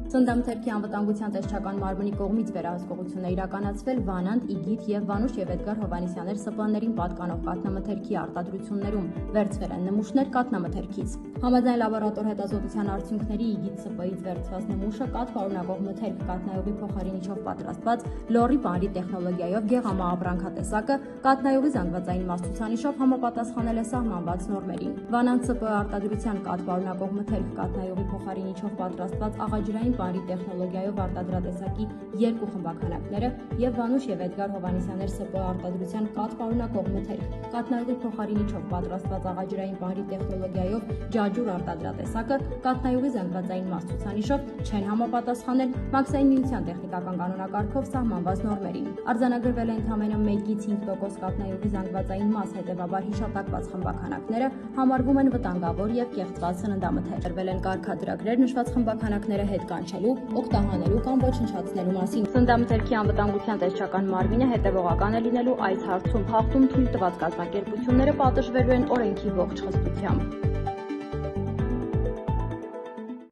Ծննդամթերքի անվտանգության տեսչական մարմնի կողմից վերահսկողություն է իրականացվել Վանանդ, Իգիթ եւ Վանուշ եւ Էդգար Հովհաննիսյաններ ՍՊ-ներին պատկանող կաթնամթերքի արտադրություններում վերցվել են նմուշներ կաթնամթերքից։ Համաձայն լաբորատոր հետազոտության արդյունքների Իգիթ ՍՊ-ից վերցված նմուշը կաթ պարունակող մթերք կաթնայուղի փոխարինիչով պատրաստված լոռի պանրի տեխնոլոգիայով գեղամահապրանքատեսակը կաթնայուղի զանգվածային մաս ցուցանիշով համապատասխանել է սահմանված նորմերին։ Վանանդ ՍՊ արտադրության կաթ պարունակող մթերք կաթնայուղի փոխարինիչով պատրաստված աղաջրային պանրի տեխնոլոգիայով արտադրատեսակի երկու խմբաքանակները եւ Վանուշ եւ Էդգար Հովհաննիսյաններ ՍՊ արտադրության կաթ պարունակող մթերք կաթնայուղի փոխարինիչով պատրաստված աղաջրային պանրի տեխնոլոգիայով ջաջուր արտադրատեսակը կաթնայուղի զանգվածային մաս ցուցանիշով չեն համապատասխանել Մաքսային միության տեխնիկական կանոնակարգով սահմանված նորմերին։ Արձանագրվել է ընդամենը 1-ից 5% կաթնայուղի զանգվածային մաս, հետեւաբար հիշատակված խմբաքանակները համարվում են վտանգավոր եւ կեղծված սննդամթերք։ Տրվել են կարգադրակներ նշված խմբաքանակները հետ կանչելու, օգտահանելու կամ ոչնչացնելու մասին։ Ծննդամթերքի անվտանգության տեսչական մարմինը հետևողական է լինելու այս հարցում։ Հաղթում թույլ տված կազմակերպությունները պատժվելու են օրենքի ողջ խստությամբ։